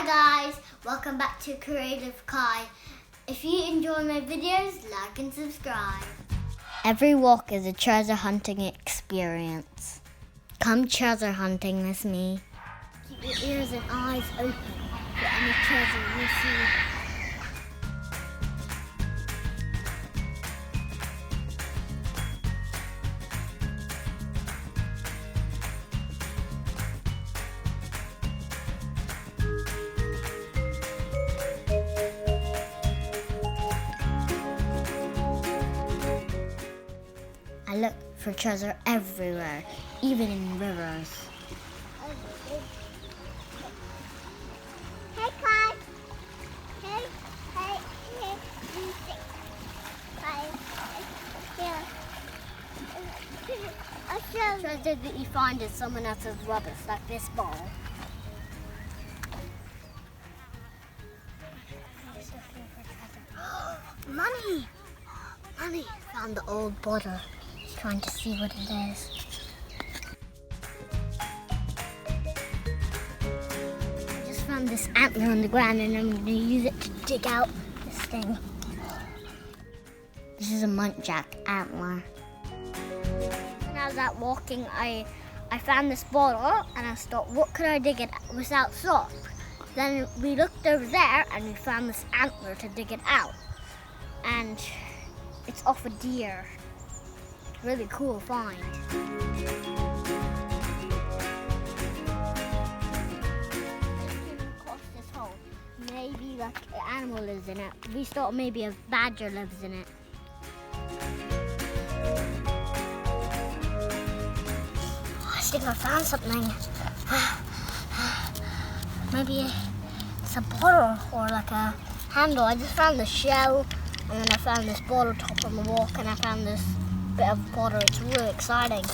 Hi guys, welcome back to Creative Kai. If you enjoy my videos, like and subscribe. Every walk is a treasure hunting experience. Come treasure hunting with me. Keep your ears and eyes open for any treasure you see. I look for treasure everywhere, even in rivers. Hey, Kai. Hey. The treasure that you find is someone else's rubbish, like this ball. Money! Money! Found the old bottle. Trying to see what it is. I just found this antler on the ground and I'm going to use it to dig out this thing. This is a muntjac antler. When I was out walking, I found this bottle and I thought, what could I dig it without soap? Then we looked over there and we found this antler to dig it out. And it's off a deer. Really cool find. Across this hole, maybe like an animal lives in it. We thought maybe a badger lives in it. I think I found something. Maybe it's a bottle or like a handle. I just found the shell and then I found this bottle top on the walk and I found this bit of water. It's really exciting.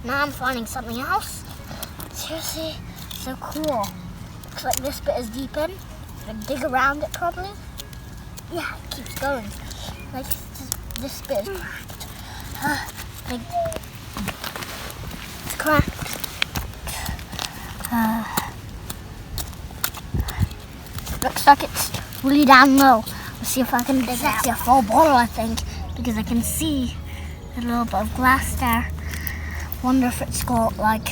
Now I'm finding something else. Seriously, so cool. Looks like this bit is deep in. I dig around it probably. Yeah, it keeps going. Like this bit is cracked. It's cracked. Looks like it's really down low. Let's see if I can dig it. It's actually a full bottle, I think, because I can see a little bit of glass there. Wonder if it's got like,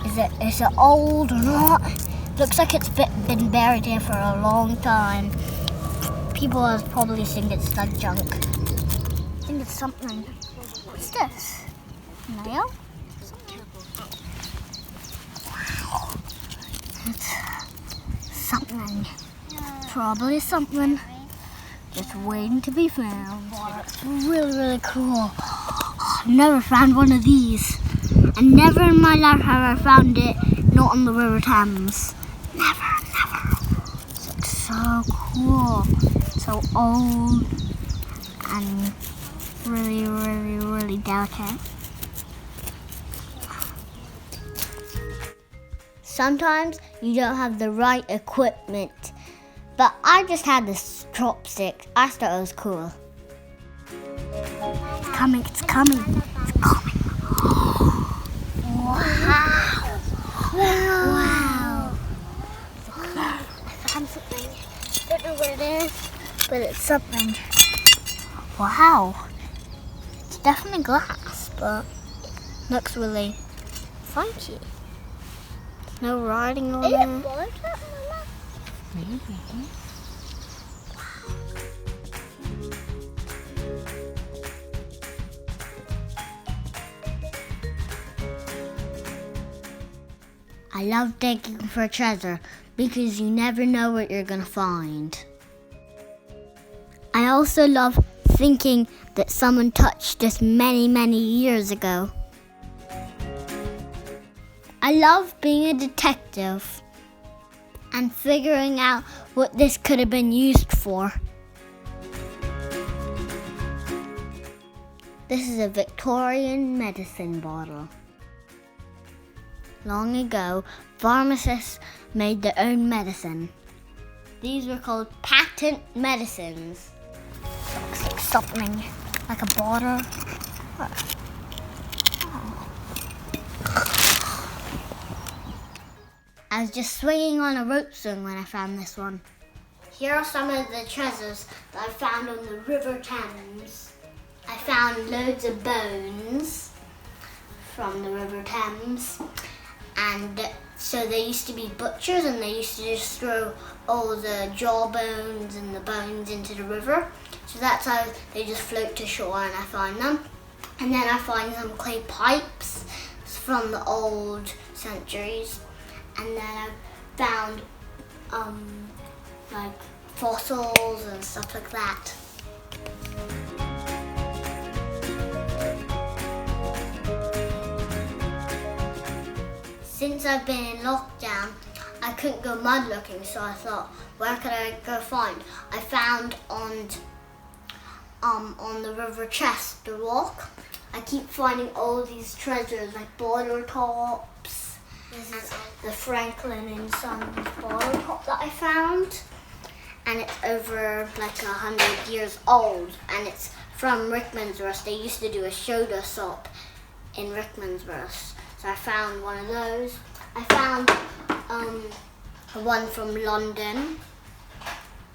is it old or not? Looks like it's been buried here for a long time. People probably think it's like junk. I think it's something. What's this? Nail? Wow. It's something. Probably something. Just waiting to be found. It's really, really cool. I've never found one of these. And never in my life have I found it not on the River Thames. Never. It's so cool. So old and really, really, really delicate. Sometimes you don't have the right equipment. But I just had this chopstick. I thought it was cool. It's coming. Wow. I found something. Don't know what it is, but it's something. Wow. It's definitely glass, but looks really funky. There's no writing on it. Maybe. I love digging for treasure because you never know what you're gonna find. I also love thinking that someone touched this many, many years ago. I love being a detective and figuring out what this could have been used for. This is a Victorian medicine bottle. Long ago, pharmacists made their own medicine. These were called patent medicines. Looks like something, like a bottle. I was just swinging on a rope swing when I found this one. Here are some of the treasures that I found on the River Thames. I found loads of bones from the River Thames, and so they used to be butchers and they used to just throw all the jawbones and the bones into the river. So that's how they just float to shore, and I find them. And then I find some clay pipes from the old centuries. And then I found like fossils and stuff like that. Since I've been in lockdown, I couldn't go mudlarking, so I thought, where could I go find? I found on the River Chest, the rock. I keep finding all these treasures like bottle tops. This is the Franklin and Sons bottle top that I found, and it's over like 100 years old, and it's from Rickmansworth. They used to do a shoulder shop in Rickmansworth, so I found one of those. I found one from London.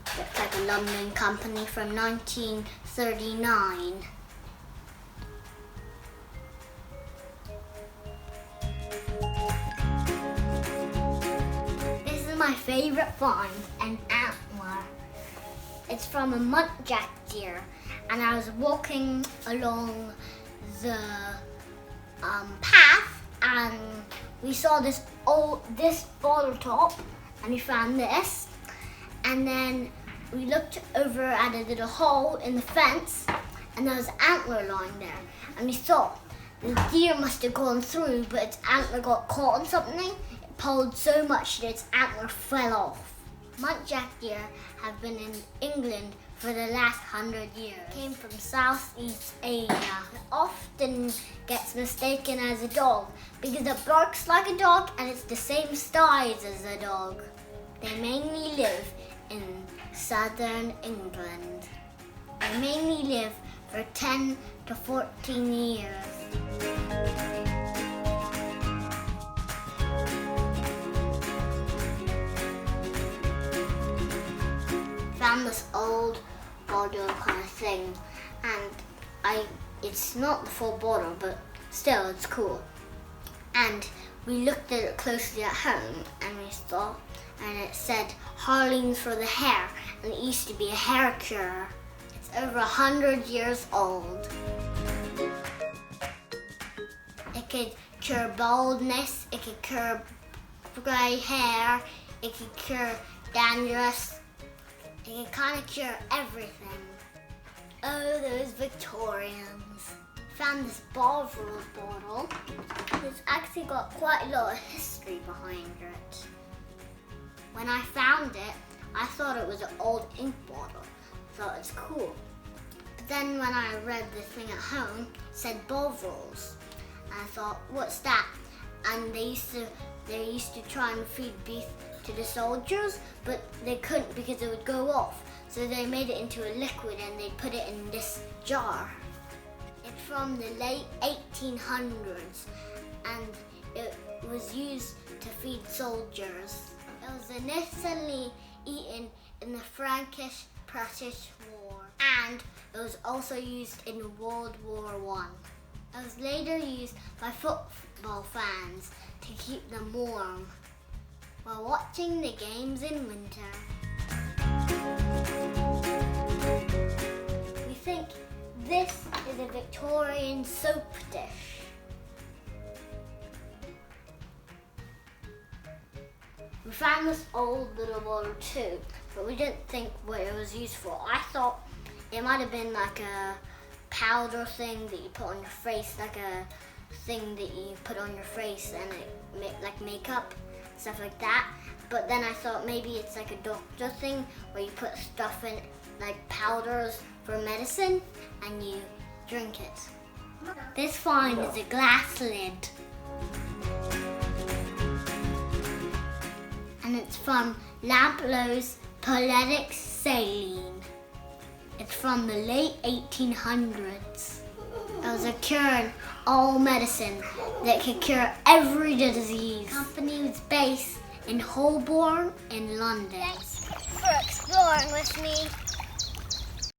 It's like a London company from 1939. This is my favorite find, an antler. It's from a muntjac deer, and I was walking along the path, and we saw this bottle top, and we found this, and then we looked over at a little hole in the fence, and there was an antler lying there, and we thought the deer must have gone through, but its antler got caught on something. It pulled so much that its antler fell off. Muntjac deer have been in England for the last 100 years. It came from Southeast Asia. It often gets mistaken as a dog because it barks like a dog and it's the same size as a dog. They mainly live in southern England. They mainly live for 10 to 14 years. Found this old bottle kind of thing, and it's not the full bottle, but still it's cool. And we looked at it closely at home, and we saw, and it said Harlene's for the hair, and it used to be a hair cure. It's over 100 years old. It could cure baldness, it could cure grey hair, it could cure dandruff. It can kind of cure everything. Oh, those Victorians. Found this Bovril bottle. It's actually got quite a lot of history behind it. When I found it, I thought it was an old ink bottle. Thought it's cool. But then when I read the thing at home, it said Bovrils. And I thought, what's that? And they used to try and feed beef to the soldiers, but they couldn't because it would go off. So they made it into a liquid and they put it in this jar. It's from the late 1800s and it was used to feed soldiers. It was initially eaten in the Frankish-Prussian War, and it was also used in World War I. It was later used by football fans to keep them warm while watching the games in winter. We think this is a Victorian soap dish. We found this old little bottle too, but we didn't think what it was used for. I thought it might have been like a powder thing that you put on your face, like a thing that you put on your face and it like makeup, stuff like that. But then I thought maybe it's like a doctor thing where you put stuff in, like powders for medicine, and you drink it. This find is a glass lid. And it's from Lamplos Poetic Saline. It's from the late 1800s. It was a cure in all medicine that could cure every disease. The company was based in Holborn in London. Thanks for exploring with me.